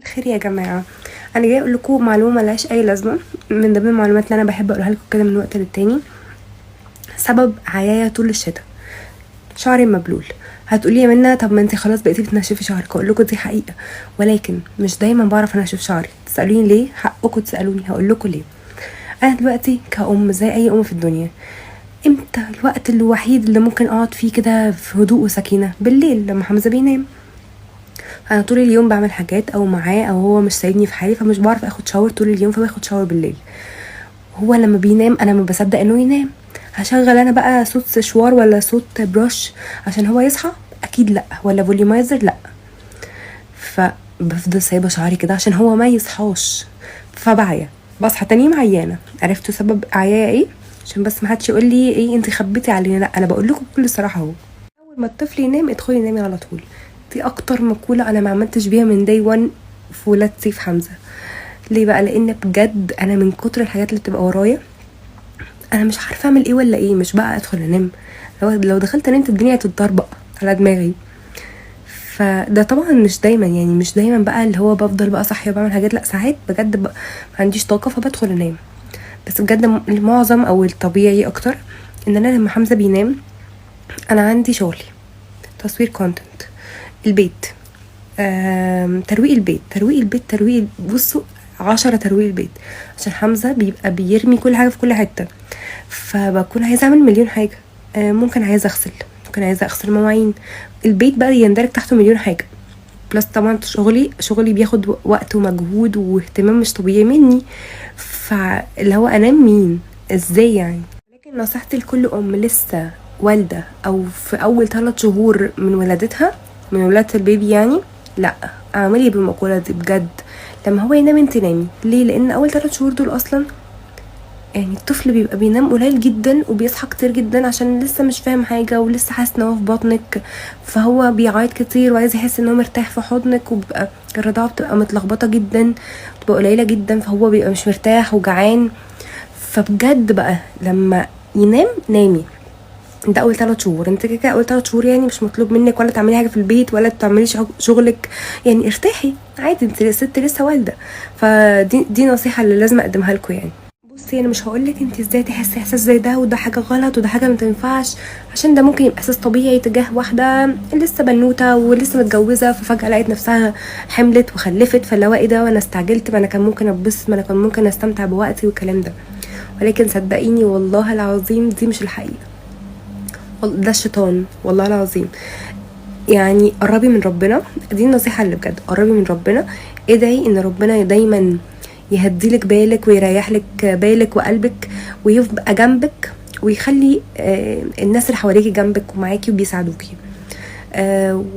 الخير يا جماعه. انا جاي اقول لكم معلومه ملهاش اي لازمه، من ضمن المعلومات اللي انا بحب اقولها لكم كده من وقت للتاني. سبب عيايا طول الشتاء شعري مبلول. هتقولي يا منى طب ما انت خلاص بقيتي بتنشفي شعرك، اقول لكم دي حقيقه، ولكن مش دايما بعرف انشف شعري. تسالوني ليه؟ حقكم تسالوني، هقول لكم ليه. انا دلوقتي كأم زي اي ام في الدنيا، امتى الوقت الوحيد اللي ممكن اقعد فيه كده في هدوء وسكينه؟ بالليل لما حمزه بينام. انا طول اليوم بعمل حاجات او معاه او هو مش سايبني في حالي، فمش بعرف اخد شاور طول اليوم، فباخد شاور بالليل. هو لما بينام انا ما بصدق انه ينام. هشغل انا بقى صوت سشوار ولا صوت بروش عشان هو يصحى؟ اكيد لا. ولا فوليمايزر؟ لا. فبفضل سايبه شعري كده عشان هو ما يصحاش. فبعيا بصحى تاني يوم عيانه. عرفتوا سبب عيايا ايه؟ عشان بس ما حدش يقول لي ايه انت خبيتي علينا، لا انا بقول لكم بكل صراحه. اهو اول ما الطفل ينام ادخلي نامي على طول. دي اكتر مقوله انا ما عملتش بيها من داي 1 في ولاد سيف حمزه. ليه بقى؟ لان بجد انا من كتر الحاجات اللي بتبقى ورايا انا مش عارفه اعمل ايه ولا ايه، مش بقى ادخل انام. لو دخلت نمت الدنيا هتتطربق على دماغي. فده طبعا مش دايما، يعني مش دايما بقى اللي هو بفضل بقى صاحيه وبعمل حاجات، لا ساعات بجد بقى ما عنديش طاقه فبدخل انام. بس بجد المعظم او الطبيعي اكتر ان انا لما حمزه بينام انا عندي شغلي، تصوير كونتنت، البيت، ترويق البيت. بصوا 10 ترويق البيت عشان حمزه بيبقى بيرمي كل حاجه في كل حته، فبكون عايزه اعمل مليون حاجه. ممكن عايزه اغسل، ممكن عايزه اغسل مواعين. البيت بقى يندرج تحته مليون حاجه. بلس طبعا شغلي بياخد وقت ومجهود واهتمام مش طبيعي مني. فاللي هو انام مين؟ ازاي يعني؟ لكن نصيحتي لكل ام لسه والده او في اول 3 شهور من ولادتها، من ولاده البيبي يعني، لا اعملي بالمقوله دي بجد. لما هو ينام انت نامي. ليه؟ لان اول 3 شهور دول اصلا يعني الطفل بيبقى بينام قليل جدا وبيصحى كتير جدا عشان لسه مش فاهم حاجه ولسه حاسس ان هو في بطنك، فهو بيعيط كتير وعايز يحس ان هو مرتاح في حضنك، وبيبقى الرضاعه بتبقى متلخبطه جدا، بتبقى قليله جدا، فهو بيبقى مش مرتاح وجعان. فبجد بقى لما ينام نامي. ده اول 3 شهور، انت كده اول 3 شهور يعني مش مطلوب منك ولا تعملي حاجه في البيت ولا تعملي شغلك، يعني ارتاحي عادي، انت ست لسه والده. فدي نصيحه اللي لازم اقدمها لكم يعني. بصي انا مش هقولك انت ازاي تحسي احساس زي ده وده حاجه غلط وده حاجه ما تنفعش، عشان ده ممكن يبقى احساس طبيعي تجاه واحده لسه بنوته ولسه متجوزه ففجاه لقيت نفسها حملت وخلفت، فاللي هو ايه ده وانا استعجلت، ما انا كان ممكن اتبسط، ما انا كان ممكن استمتع بوقتي والكلام ده. ولكن صدقيني والله العظيم دي مش الحقيقه، ده الشيطان والله العظيم. يعني قربي من ربنا، دي النصيحه اللي بجد، قربي من ربنا. ادعي ان ربنا دايما يهديلك بالك ويريح لك بالك وقلبك ويبقى جنبك ويخلي الناس اللي حواليكي جنبك ومعاكي وبيساعدوكي.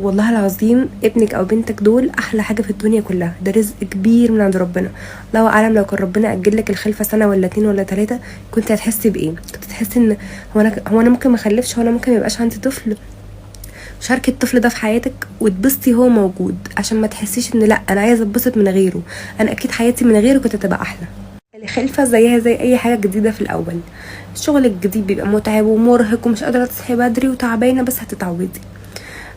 والله العظيم ابنك او بنتك دول احلى حاجه في الدنيا كلها، ده رزق كبير من عند ربنا. الله اعلم لو كان ربنا اجل لك الخلفه سنه ولا 2 ولا 3 كنت هتحسي بايه؟ كنت هتحسي ان هو انا ممكن ما اخلفش، هو انا ممكن ما يبقاش عندي طفل. شاركي الطفل ده في حياتك واتبسطي هو موجود، عشان ما تحسيش ان لا انا عايزه اتبسط من غيره، انا اكيد حياتي من غيره كانت هتبقى احلى. الخلفه زيها زي اي حاجه جديده في الاول، الشغل الجديد بيبقى متعب ومرهق ومش قادره تصحي بدري وتعبانه، بس هتتعودي.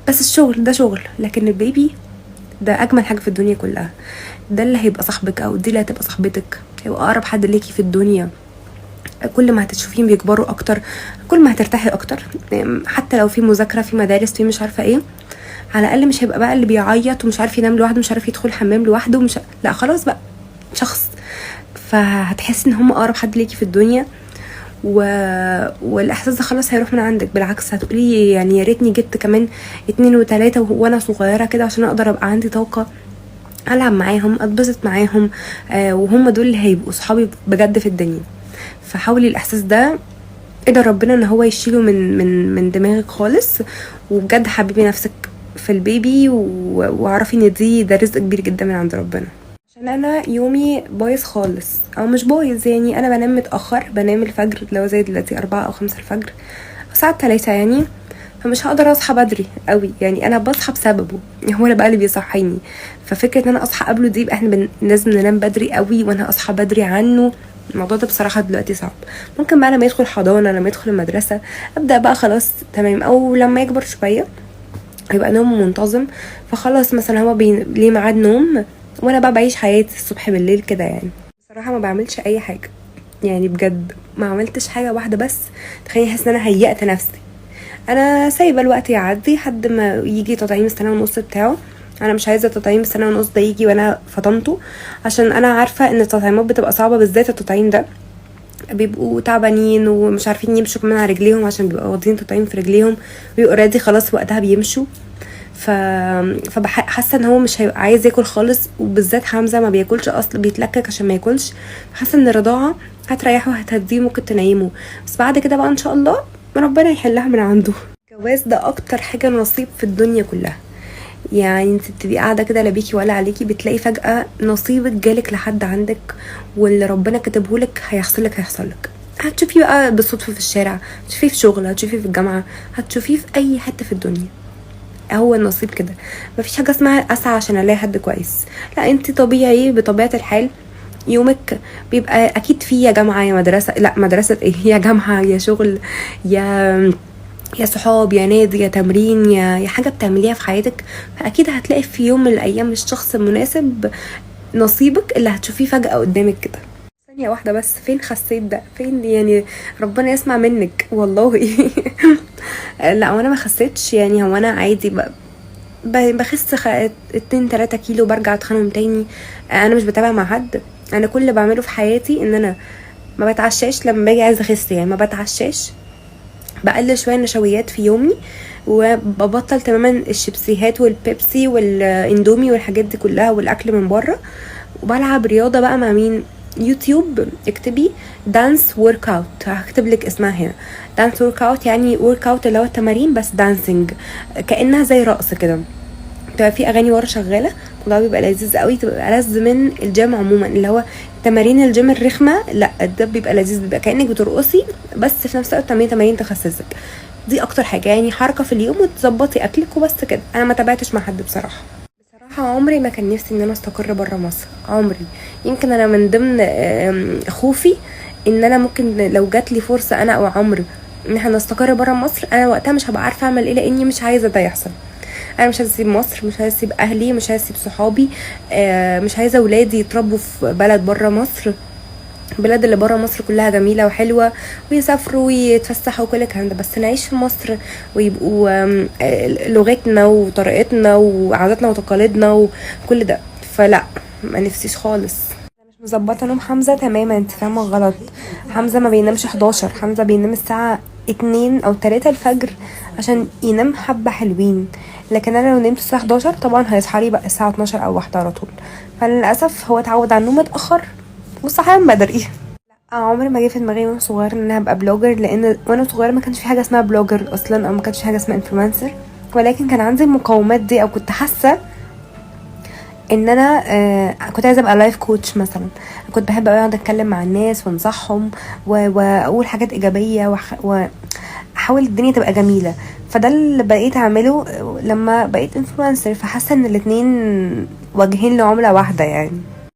بس الشغل ده شغل، لكن البيبي ده اجمل حاجه في الدنيا كلها. ده اللي هيبقى صاحبك او دي اللي هتبقى صاحبتك، هيبقى اقرب حد ليكي في الدنيا. كل ما هتشوفيهم بيكبروا اكتر كل ما هترتاحي اكتر. حتى لو في مذاكره في مدارس في مش عارفه ايه، على الاقل مش هيبقى بقى اللي بيعيط ومش عارف ينام لوحده، مش عارف يدخل حمام لوحده، لا خلاص بقى شخص. فهتحسي ان هم اقرب حد ليكي في الدنيا والاحساس ده خلاص هيروح من عندك. بالعكس هتقولي يعني يا ريتني جبت كمان 2 و3 وانا صغيره كده عشان اقدر ابقى عندي طاقه العب معاهم اتبسط معاهم. وهم دول اللي هيبقوا صحابي بجد في الدنيا. فحاولي الاحساس ده، ادعي ربنا ان هو يشيله من دماغك خالص. وبجد حبيبي نفسك في البيبي واعرفي ان ده رزق كبير جدا من عند ربنا. عشان انا يومي بايظ خالص او مش بايظ، يعني انا بنام متاخر، بنام الفجر لو زي دلوقتي 4 أو 5 الفجر ساعات 3 يعني، فمش هقدر اصحى بدري قوي، يعني انا بصحى بسببه هو اللي بقى اللي بيصحيني. ففكره ان انا اصحى قبله دي يبقى احنا لازم ننام بدري قوي وانا اصحى بدري عنه. الموضوع ده بصراحه دلوقتي صعب. ممكن بقى لما يدخل حضانه لما يدخل المدرسه ابدا بقى خلاص تمام، او لما يكبر شويه يبقى نومه منتظم، فخلاص مثلا هو ليه ميعاد نوم وانا بقى بعيش حياتي الصبح بالليل كده يعني. بصراحه ما بعملش اي حاجه، يعني بجد ما عملتش حاجه واحده بس تخليني احس ان انا هيأت نفسي. انا سايبه الوقت يعدي لحد ما يجي تطعيم السنه ونص بتاعه. انا مش عايزه تطعيم السنه ونص ده يجي وانا فطمته، عشان انا عارفه ان التطعيمات بتبقى صعبه، بالذات التطعيم ده بيبقوا تعبانين ومش عارفين يمشوا كمان على رجليهم عشان بيبقوا واخدين تطعيم في رجليهم، ويبقوا اوريدي خلاص وقتها بيمشوا. ف فحاسه ان هو مش هيبقى عايز ياكل خالص، وبالذات حمزه ما بياكلش اصلا، بيتلكك عشان ما ياكلش. حاسه ان الرضاعه هتريحه وهتهديه، ممكن تنيمه، بس بعد كده بقى ان شاء الله ربنا يحلها من عنده. الجواز ده اكتر حاجه نصيب في الدنيا كلها. يعني انت بتبقي قاعده كده لا بيكي ولا عليكي، بتلاقي فجاه نصيبك جالك لحد عندك، واللي ربنا كاتبهولك هيحصلك. هتشوفيه بقى بالصدفه في الشارع، هتشوفيه في شغل، هتشوفيه في الجامعه، هتشوفيه في اي حته في الدنيا. هو النصيب كده، مفيش حاجه اسمها اسعى عشان الاقي حد كويس. لا، انت طبيعي بطبيعه الحال يومك بيبقى اكيد فيه يا جامعه يا مدرسه، لا مدرسه ايه، يا جامعه يا شغل يا صحاب يا نادي يا تمرين يا حاجه بتعمليها في حياتك. فاكيد هتلاقي في يوم من الايام الشخص المناسب، نصيبك اللي هتشوفيه فجاه قدامك كده. ثانيه واحده بس، فين خسيت ده؟ فين يعني؟ ربنا يسمع منك والله. لا، وانا ما خسيتش يعني، هو انا عادي بخس 2-3 كيلو برجع اتخنهم تاني. انا مش بتابع مع حد. انا كل اللي بعمله في حياتي ان انا ما بتعشاش لما باجي عايزه اخس، يعني ما بتعشاش، بقلل شويه نشويات في يومي، وببطل تماما الشيبسيهات والبيبسي والاندومي والحاجات دي كلها والاكل من بره. وبلعب رياضه بقى مع مين؟ يوتيوب اكتبي دانس ورك اوت، هكتب لك اسمها هنا. دانس ورك اوت يعني ورك اوت اللي هو التمارين بس دانسينج، كانها زي رقص كده، بتبقى في اغاني ورا شغاله، وده بيبقى لذيذ قوي، تبقى لذ من الجيم عموما، اللي هو تمارين الجيم الرخمه، لا ده بيبقى لذيذ، بيبقى كانك بترقصي بس في نفس الوقت تمارين تخسسك. دي اكتر حاجه يعني، حركه في اليوم وتظبطي اكلك وبس كده. انا ما تابعتش مع حد بصراحه. عمري ما كان نفسي ان انا استقر بره مصر، عمري. يمكن انا من ضمن خوفي ان انا ممكن لو جات لي فرصه انا او عمرو ان احنا نستقر بره مصر، انا وقتها مش هبقى عارفه اعمل ايه، لاني مش عايزه ده يحصل. انا مش عايزه اسيب مصر، مش عايزه اسيب اهلي، مش عايزه اسيب صحابي، مش عايزه اولادي يتربوا في بلد بره مصر. البلاد اللي بره مصر كلها جميله وحلوه، ويسافروا ويتفسحوا وكل الكلام ده، بس نعيش في مصر ويبقوا لغتنا وطريقتنا وعاداتنا وتقاليدنا وكل ده. فلا، ما نفسيش خالص. مش مظبطه نوم حمزه تماما، انت فاهمه غلط. حمزه ما بينامش 11، حمزه بينام الساعه 2 او 3 الفجر عشان ينام حبه حلوين. لكن انا لو نمت الساعه 11 طبعا هيصحى لي بقى الساعه 12 او 1 على طول. فللاسف هو اتعود على النوم متاخر والصحيان بدري. عمري ما جه في دماغي وانا صغير ان انا هبقى بلوجر، لان وانا صغيره ما كانش في حاجه اسمها بلوجر اصلا، او ما كانش في حاجه اسمها انفلونسر، ولكن كان عندي المقومات دي، او كنت حاسه ان انا كنت عايزه ابقى لايف كوتش مثلا. كنت بحب قوي اقعد اتكلم مع الناس وانصحهم واقول حاجات ايجابيه واحاول الدنيا تبقى جميله. فده اللي بقيت اعمله لما بقيت انفلونسر. فحاسه ان الاتنين واجهين لعمله واحده يعني.